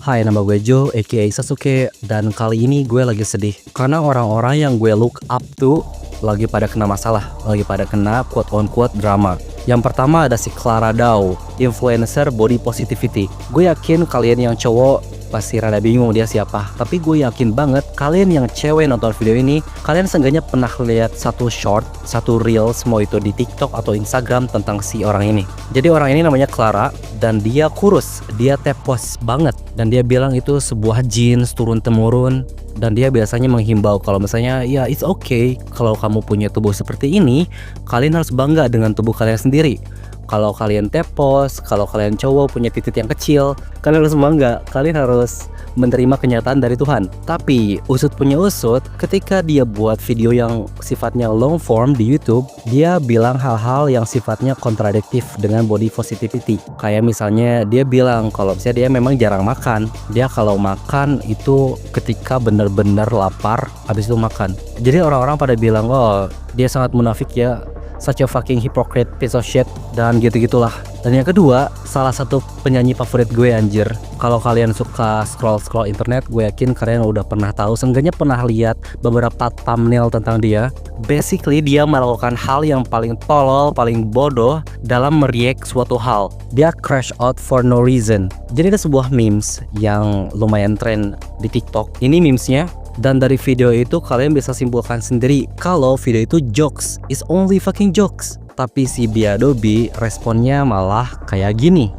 Hai, nama gue Joe, aka Sasuke, dan kali ini gue lagi sedih karena orang-orang yang gue look up to lagi pada kena masalah, lagi pada kena quote-on-quote drama. Yang pertama ada si Clara Dao, influencer body positivity. Gue yakin kalian yang cowok pasti rada bingung dia siapa, tapi gue yakin banget kalian yang cewek nonton video ini, kalian seenggaknya pernah lihat satu short, satu reels, mau itu di TikTok atau Instagram tentang si orang ini. Jadi orang ini namanya Clara dan dia kurus, dia tepos banget, dan dia bilang itu sebuah jeans turun temurun. Dan dia biasanya menghimbau kalau misalnya ya it's okay kalau kamu punya tubuh seperti ini, kalian harus bangga dengan tubuh kalian sendiri. Kalau kalian tepos, kalau kalian cowok punya titik yang kecil, kalian harus bangga, kalian harus menerima kenyataan dari Tuhan. Tapi usut punya usut, ketika dia buat video yang sifatnya long form di YouTube, dia bilang hal-hal yang sifatnya kontradiktif dengan body positivity. Kayak misalnya dia bilang kalau misalnya dia memang jarang makan, dia kalau makan itu ketika bener-bener lapar, habis itu makan. Jadi orang-orang pada bilang, oh dia sangat munafik ya, such a fucking hypocrite piece of shit, dan gitu-gitulah. Dan yang kedua, salah satu penyanyi favorit gue anjir. Kalau kalian suka scroll internet, gue yakin kalian udah pernah tahu, seenggaknya pernah lihat beberapa thumbnail tentang dia. Basically dia melakukan hal yang paling tolol, paling bodoh dalam mereact suatu hal. Dia crash out for no reason. Jadi ada sebuah memes yang lumayan tren di TikTok. Ini memesnya. Dan dari video itu kalian bisa simpulkan sendiri kalau video itu jokes, is only fucking jokes. Tapi si Biadobi responnya malah kayak gini.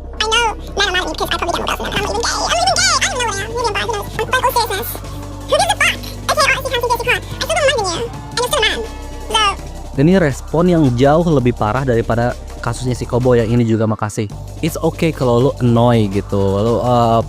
Dan ini respon yang jauh lebih parah daripada kasusnya si Kobo yang ini juga makasih. It's okay kalau lo annoy gitu, lo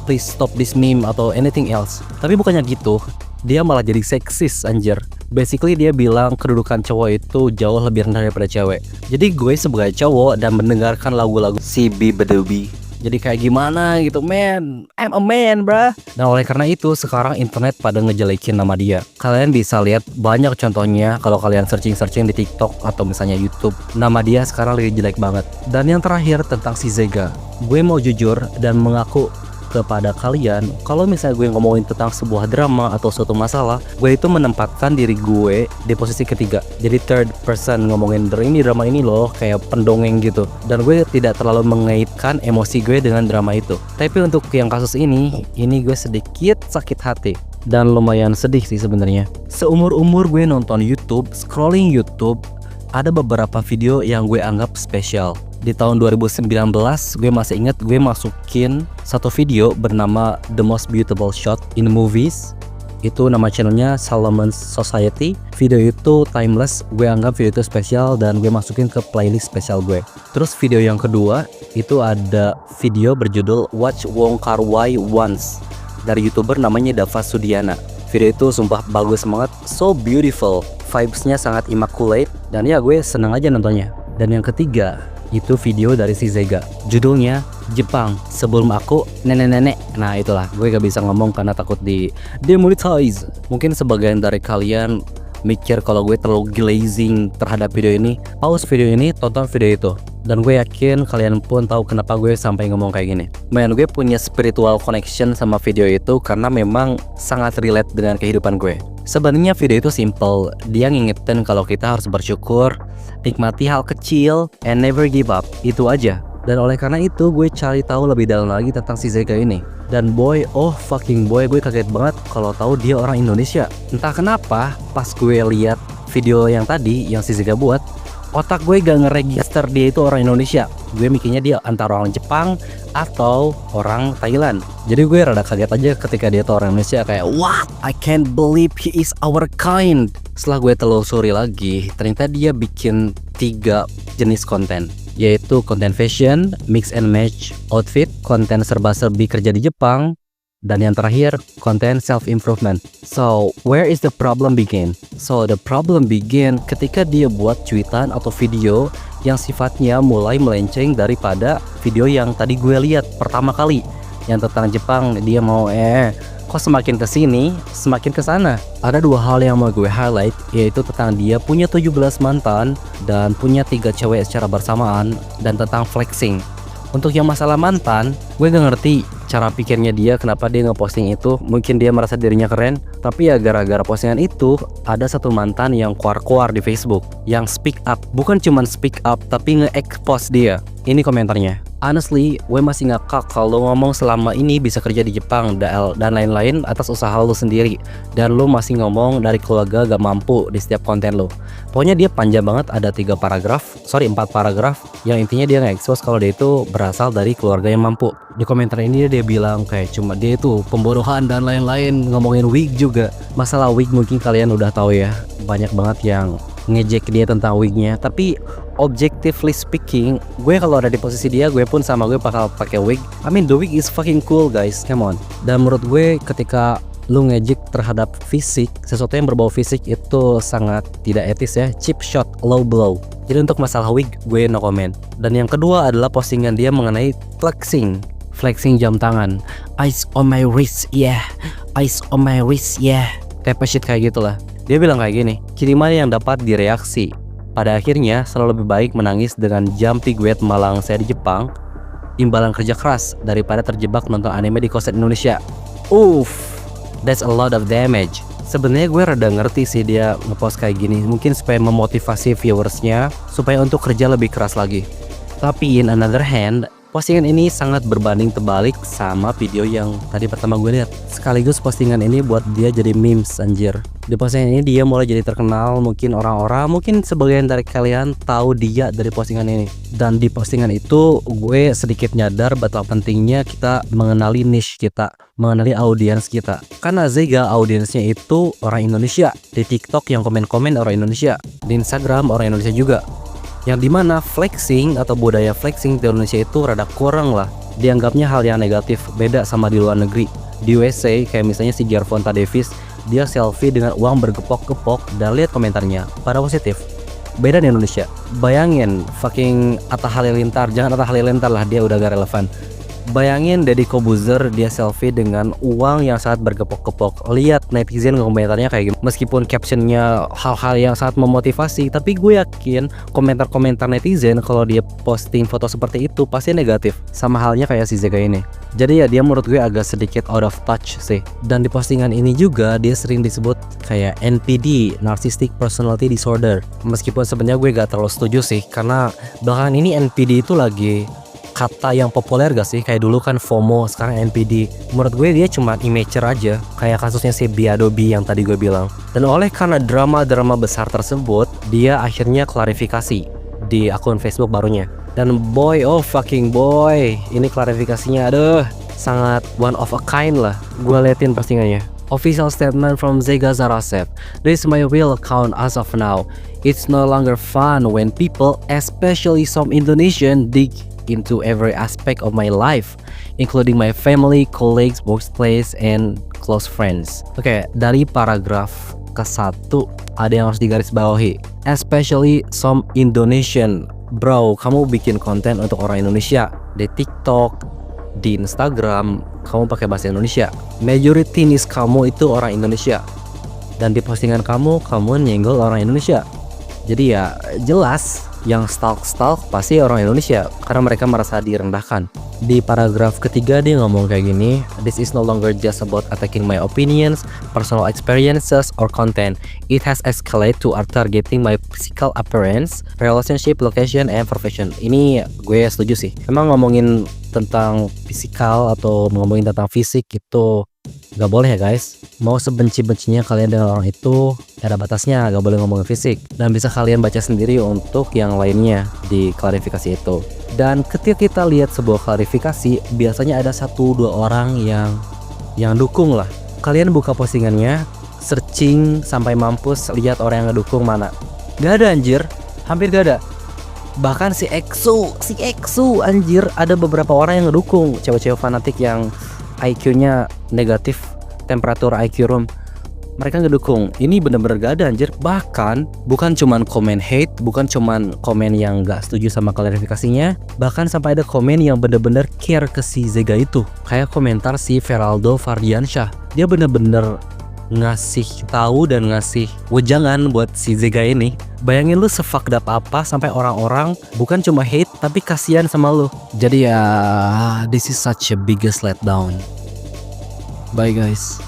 please stop this meme atau anything else. Tapi bukannya gitu, dia malah jadi seksis anjir. Basically dia bilang kedudukan cowok itu jauh lebih rendah daripada cewek. Jadi gue sebagai cowok dan mendengarkan lagu-lagu si Biadobi, jadi kayak gimana gitu, man, I'm a man bruh. Dan oleh karena itu sekarang internet pada ngejelekin nama dia. Kalian bisa lihat banyak contohnya kalau kalian searching di TikTok atau misalnya YouTube. Nama dia sekarang lagi jelek banget. Dan yang terakhir tentang si Zega, gue mau jujur dan mengaku kepada kalian, kalau misalnya gue ngomongin tentang sebuah drama atau suatu masalah, gue itu menempatkan diri gue di posisi ketiga. Jadi third person ngomongin ini drama ini loh, kayak pendongeng gitu. Dan gue tidak terlalu mengaitkan emosi gue dengan drama itu. Tapi untuk yang kasus ini gue sedikit sakit hati dan lumayan sedih sih sebenarnya. Seumur-umur gue nonton YouTube, scrolling YouTube, ada beberapa video yang gue anggap spesial. Di tahun 2019 gue masih ingat gue masukin satu video bernama The Most Beautiful Shot in Movies. Itu nama channelnya Salomon's Society. Video itu timeless, gue anggap video itu spesial dan gue masukin ke playlist spesial gue. Terus video yang kedua itu ada video berjudul Watch Wong Kar-wai Once dari YouTuber namanya Dava Sudiana. Video itu sumpah bagus banget, so beautiful, vibesnya sangat immaculate, dan ya gue seneng aja nontonnya. Dan yang ketiga itu video dari si Zega, judulnya Jepang Sebelum Aku Nenek-Nenek. Nah itulah, gue gak bisa ngomong karena takut di demonetize. Mungkin sebagian dari kalian mikir kalau gue terlalu glazing terhadap video ini. Pause video ini, tonton video itu. Dan gue yakin kalian pun tahu kenapa gue sampai ngomong kayak gini. Man, gue punya spiritual connection sama video itu karena memang sangat relate dengan kehidupan gue. Sebenarnya video itu simple. Dia ngingetin kalau kita harus bersyukur, nikmati hal kecil, and never give up. Itu aja. Dan oleh karena itu gue cari tahu lebih dalam lagi tentang si Zega ini. Dan boy, oh fucking boy, gue kaget banget kalau tahu dia orang Indonesia. Entah kenapa pas gue lihat video yang tadi yang si Zega buat, otak gue gak ngeregister dia itu orang Indonesia. Gue mikirnya dia antara orang Jepang atau orang Thailand. Jadi gue rada kaget aja ketika dia tuh orang Indonesia, kayak what? I can't believe he is our kind. Setelah gue telusuri lagi, ternyata dia bikin 3 jenis konten, yaitu konten fashion, mix and match outfit, konten serba-serbi kerja di Jepang, dan yang terakhir konten self-improvement. So where is the problem begin? So the problem begin ketika dia buat cuitan atau video yang sifatnya mulai melenceng daripada video yang tadi gue lihat pertama kali, yang tentang Jepang. Dia mau kok semakin kesini semakin kesana. Ada 2 hal yang mau gue highlight, yaitu tentang dia punya 17 mantan dan punya 3 cewek secara bersamaan, dan tentang flexing. Untuk yang masalah mantan, gue gak ngerti cara pikirnya dia, kenapa dia ngeposting itu. Mungkin dia merasa dirinya keren, tapi ya gara-gara postingan itu ada satu mantan yang keluar-keluar di Facebook yang speak up, bukan cuman speak up tapi nge-expose dia. Ini komentarnya. Honestly, gue masih ngakak kalau ngomong selama ini bisa kerja di Jepang dan lain-lain atas usaha lo sendiri, dan lo masih ngomong dari keluarga gak mampu di setiap konten lo. Pokoknya dia panjang banget, ada 4 paragraf yang intinya dia nge-expose kalau dia itu berasal dari keluarga yang mampu. Di komentar ini dia bilang kayak cuma dia itu pembodohan dan lain-lain, ngomongin wig juga. Masalah wig mungkin kalian udah tahu ya, banyak banget yang ngejek dia tentang wignya. Tapi objectively speaking, gue kalau ada di posisi dia, gue pun sama gue bakal pakai wig. I mean the wig is fucking cool guys, come on. Dan menurut gue ketika lu ngejek terhadap fisik, sesuatu yang berbau fisik itu sangat tidak etis ya, cheap shot, low blow. Jadi untuk masalah wig gue no comment. Dan yang kedua adalah postingan dia mengenai flexing jam tangan. Ice on my wrist, yeah. Ice on my wrist, yeah. Kayak shit kayak gitulah. Dia bilang kayak gini, kiriman yang dapat direaksi. Pada akhirnya selalu lebih baik menangis dengan jumpy guet malang saya di Jepang, imbalan kerja keras daripada terjebak nonton anime di kosan Indonesia. That's a lot of damage. Sebenarnya gue rada ngerti sih dia ngepost kayak gini, mungkin supaya memotivasi viewersnya supaya untuk kerja lebih keras lagi. Tapi in another hand, postingan ini sangat berbanding terbalik sama video yang tadi pertama gue lihat. Sekaligus postingan ini buat dia jadi memes anjir. Di postingan ini dia mulai jadi terkenal, mungkin sebagian dari kalian tahu dia dari postingan ini. Dan di postingan itu gue sedikit nyadar betapa pentingnya kita mengenali niche kita, mengenali audiens kita. Karena Zega audiensnya itu orang Indonesia. Di TikTok yang komen-komen orang Indonesia, di Instagram orang Indonesia juga. Yang dimana flexing atau budaya flexing di Indonesia itu rada kurang lah, dianggapnya hal yang negatif, beda sama di luar negeri. Di USA kayak misalnya si Gervonta Davis, dia selfie dengan uang bergepok-gepok dan lihat komentarnya pada positif. Beda di Indonesia. Bayangin fucking Atta Halilintar, jangan Atta Halilintar lah, dia udah gak relevan. Bayangin Deddy Kobuzer dia selfie dengan uang yang sangat bergepok-gepok. Lihat netizen komentarnya kayak gimana. Meskipun captionnya hal-hal yang sangat memotivasi, tapi gue yakin komentar-komentar netizen kalau dia posting foto seperti itu pasti negatif. Sama halnya kayak si Zega ini. Jadi ya dia menurut gue agak sedikit out of touch sih. Dan di postingan ini juga dia sering disebut kayak NPD, Narcissistic Personality Disorder. Meskipun sebenarnya gue gak terlalu setuju sih, karena belakangan ini NPD itu lagi kata yang populer gak sih? Kayak dulu kan FOMO, sekarang NPD. Menurut gue dia cuma immature aja, kayak kasusnya si Biadobi yang tadi gue bilang. Dan karena drama-drama besar tersebut, dia akhirnya klarifikasi di akun Facebook barunya. Dan boy, oh fucking boy, ini klarifikasinya aduh sangat one of a kind lah. Gue liatin postingannya. Official statement from Zega Zarasev. This is my real account as of now. It's no longer fun when people, especially some Indonesian, dig into every aspect of my life, including my family, colleagues, workplace, and close friends. Oke, dari paragraf ke-1 ada yang harus digarisbawahi. Especially some Indonesian. Bro, kamu bikin konten untuk orang Indonesia di TikTok, di Instagram, kamu pakai bahasa Indonesia. Majority niche kamu itu orang Indonesia. Dan di postingan kamu nyenggol orang Indonesia. Jadi ya jelas yang stalk pasti orang Indonesia karena mereka merasa direndahkan. Di paragraf ketiga dia ngomong kayak gini, this is no longer just about attacking my opinions, personal experiences, or content. It has escalated to targeting my physical appearance, relationship, location, and profession. Ini gue setuju sih. Emang ngomongin tentang fisikal atau ngomongin tentang fisik itu gak boleh ya guys. Mau sebenci-bencinya kalian dengan orang itu, ada batasnya, gak boleh ngomongin fisik. Dan bisa kalian baca sendiri untuk yang lainnya di klarifikasi itu. Dan ketika kita lihat sebuah klarifikasi, biasanya ada 1-2 orang yang dukung lah. Kalian buka postingannya, searching sampai mampus, lihat orang yang ngedukung mana. Gak ada anjir, hampir gak ada. Bahkan si EXO anjir, ada beberapa orang yang ngedukung. Cewek-cewek fanatik yang IQ-nya negatif, temperatur IQ room, mereka ngedukung. Ini bener-bener gak ada anjir. Bahkan bukan cuman komen hate, bukan cuman komen yang gak setuju sama klarifikasinya, bahkan sampai ada komen yang bener-bener care ke si Zega itu. Kayak komentar si Feraldo Fardiansyah, dia bener-bener ngasih tahu dan ngasih wejangan buat si Zega ini Bayangin lu se-fucked up apa sampai orang-orang bukan cuma hate tapi kasihan sama lu. Jadi ya, this is such a biggest letdown. Bye guys.